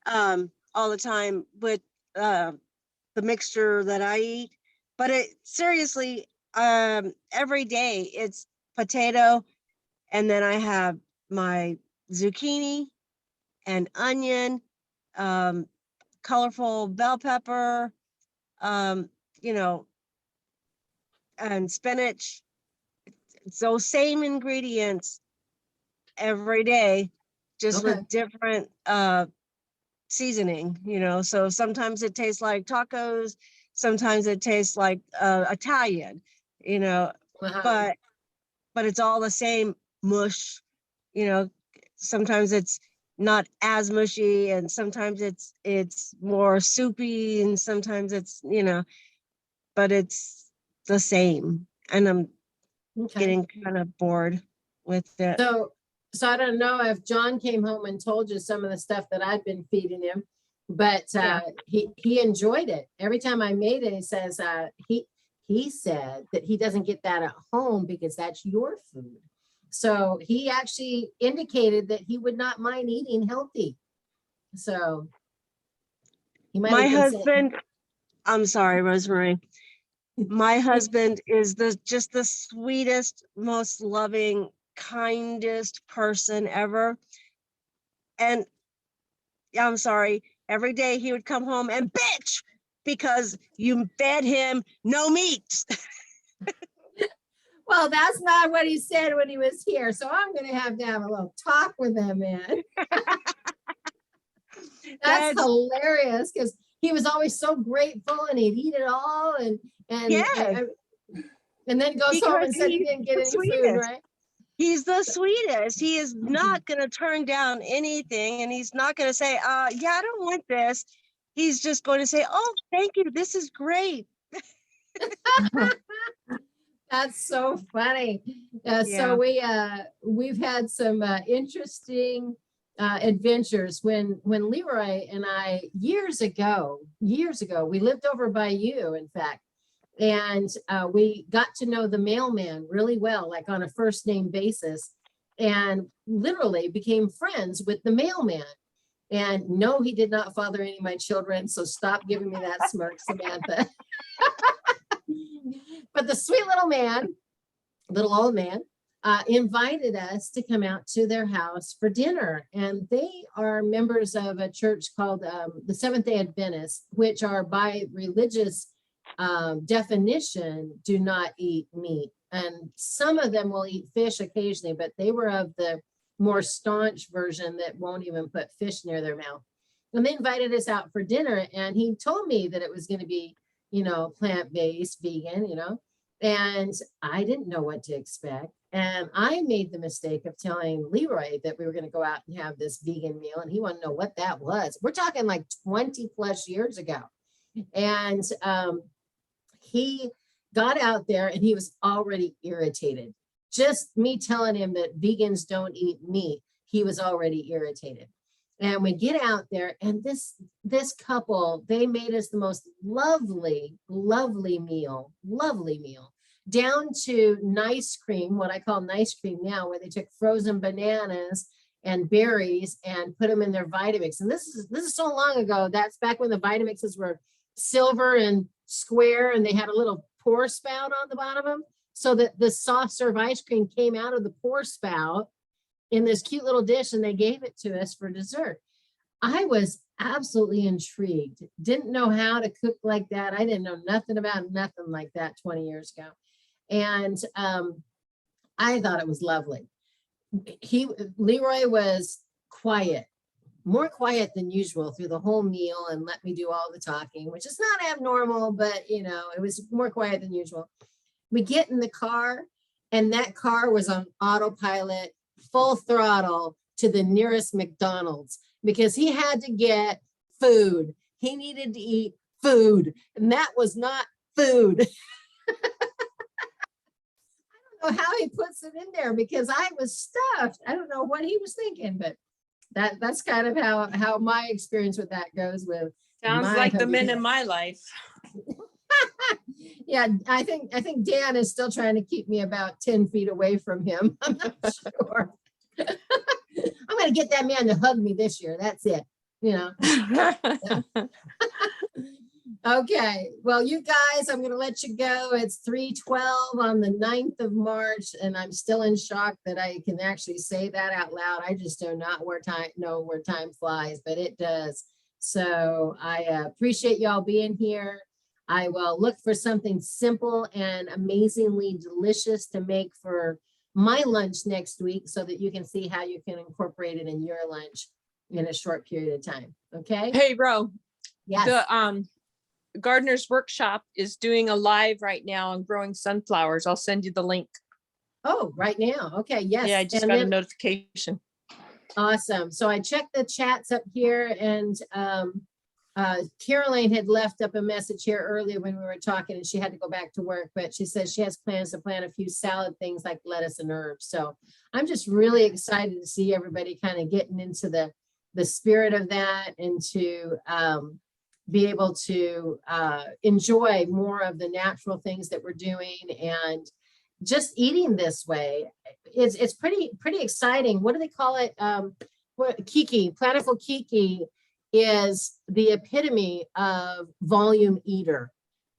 all the time with the mixture that I eat, but it seriously, every day it's potato, and then I have my zucchini and onion, colorful bell pepper, and spinach. So same ingredients every day, just Okay. with different seasoning, so sometimes it tastes like tacos, sometimes it tastes like Italian, but it's all the same mush, sometimes it's not as mushy and sometimes it's more soupy and sometimes it's, but it's the same, and I'm okay. getting kind of bored with it. So I don't know if John came home and told you some of the stuff that I'd been feeding him, but he enjoyed it. Every time I made it, he says he said that he doesn't get that at home because that's your food. So he actually indicated that he would not mind eating healthy. So he might My have been husband, I'm sorry, Rosemary. My husband is just the sweetest, most loving, kindest person ever. And I'm sorry, every day he would come home and bitch because you fed him no meat. well, that's not what he said when he was here. So I'm going to have a little talk with him, man. That's hilarious because he was always so grateful and he'd eat it all and Yes. And then goes home and said he didn't get any food, right? He's the sweetest. He is not going to turn down anything, and he's not going to say, yeah, I don't want this. He's just going to say, oh, thank you. This is great. That's so funny. Yeah. So we've had some interesting adventures when Leroy and I years ago, we lived over by you, in fact. And we got to know the mailman really well, like on a first name basis, and literally became friends with the mailman. And no, he did not father any of my children. So stop giving me that smirk, Samantha. But the sweet little old man, invited us to come out to their house for dinner. And they are members of a church called the Seventh-day Adventists, which are by religious definition, do not eat meat. And some of them will eat fish occasionally, but they were of the more staunch version that won't even put fish near their mouth. And they invited us out for dinner, and he told me that it was going to be, plant-based, vegan, and I didn't know what to expect. And I made the mistake of telling Leroy that we were going to go out and have this vegan meal, and he wanted to know what that was. We're talking like 20 plus years ago. And he got out there and he was already irritated. Just me telling him that vegans don't eat meat, he was already irritated. And we get out there, and this couple, they made us the most lovely meal, down to nice cream, what I call nice cream now, where they took frozen bananas and berries and put them in their Vitamix. And this is so long ago. That's back when the Vitamixes were silver and square, and they had a little pour spout on the bottom of them, so that the soft serve ice cream came out of the pour spout in this cute little dish, and they gave it to us for dessert. I was absolutely intrigued. Didn't know how to cook like that. I didn't know nothing about nothing like that 20 years ago. And I thought it was lovely. Leroy was quiet, more quiet than usual through the whole meal, and let me do all the talking, which is not abnormal, but it was more quiet than usual. We get in the car, and that car was on autopilot, full throttle to the nearest McDonald's, because he had to get food. He needed to eat food, and that was not food. I don't know how he puts it in there, because I was stuffed. I don't know what he was thinking, but that's kind of how my experience with that goes with. Sounds my like the men hubby. in my life. Yeah, I think Dan is still trying to keep me about 10 feet away from him. I'm not sure. I'm going to get that man to hug me this year. That's it. Okay. Well, you guys, I'm going to let you go. It's 3:12 on the 9th of March, and I'm still in shock that I can actually say that out loud. I just do not know where time flies, but it does. So I appreciate y'all being here. I will look for something simple and amazingly delicious to make for my lunch next week, so that you can see how you can incorporate it in your lunch in a short period of time. Okay. Hey, Ro, Yes. the Gardener's Workshop is doing a live right now on growing sunflowers. I'll send you the link. Oh, right now. Okay. Yes. Yeah, I just And got a then- notification. Awesome. So I checked the chats up here, and Caroline had left up a message here earlier when we were talking, and she had to go back to work, but she says she has plans to plant a few salad things like lettuce and herbs. So I'm just really excited to see everybody kind of getting into the spirit of that, and to be able to enjoy more of the natural things that we're doing, and just eating this way. It's pretty exciting. What do they call it? Kiki, Plentiful Kiki is the epitome of volume eater.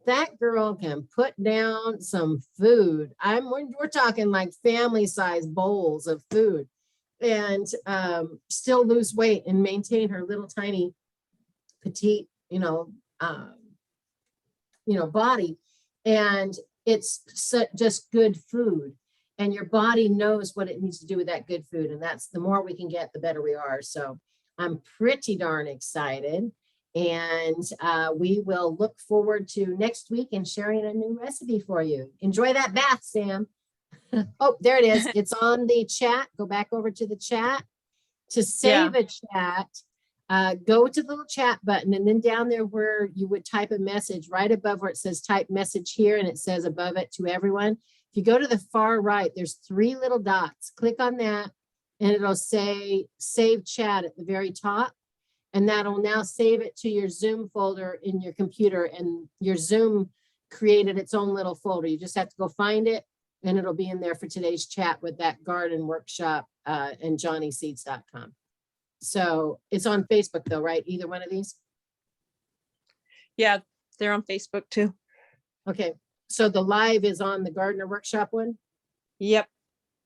That girl can put down some food. We're talking like family size bowls of food, and still lose weight and maintain her little tiny petite, body. And it's just good food, and your body knows what it needs to do with that good food. And that's, the more we can get, the better we are. So I'm pretty darn excited, and we will look forward to next week and sharing a new recipe for you. Enjoy that bath, Sam. Oh, there it is. It's on the chat. Go back over to the chat. To save a chat, go to the little chat button, and then down there where you would type a message, right above where it says type message here, and it says above it to everyone. If you go to the far right, there's 3 little dots. Click on that, and it'll say save chat at the very top. And that'll now save it to your Zoom folder in your computer, and your Zoom created its own little folder. You just have to go find it, and it'll be in there for today's chat with that garden workshop and johnnyseeds.com. So it's on Facebook though, right? Either one of these? Yeah, they're on Facebook too. Okay. So the live is on the Gardener Workshop one? Yep.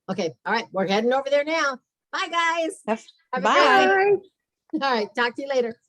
Okay, all right, we're heading over there now. Bye, guys. Yes. Have a great Bye. week. All right, talk to you later.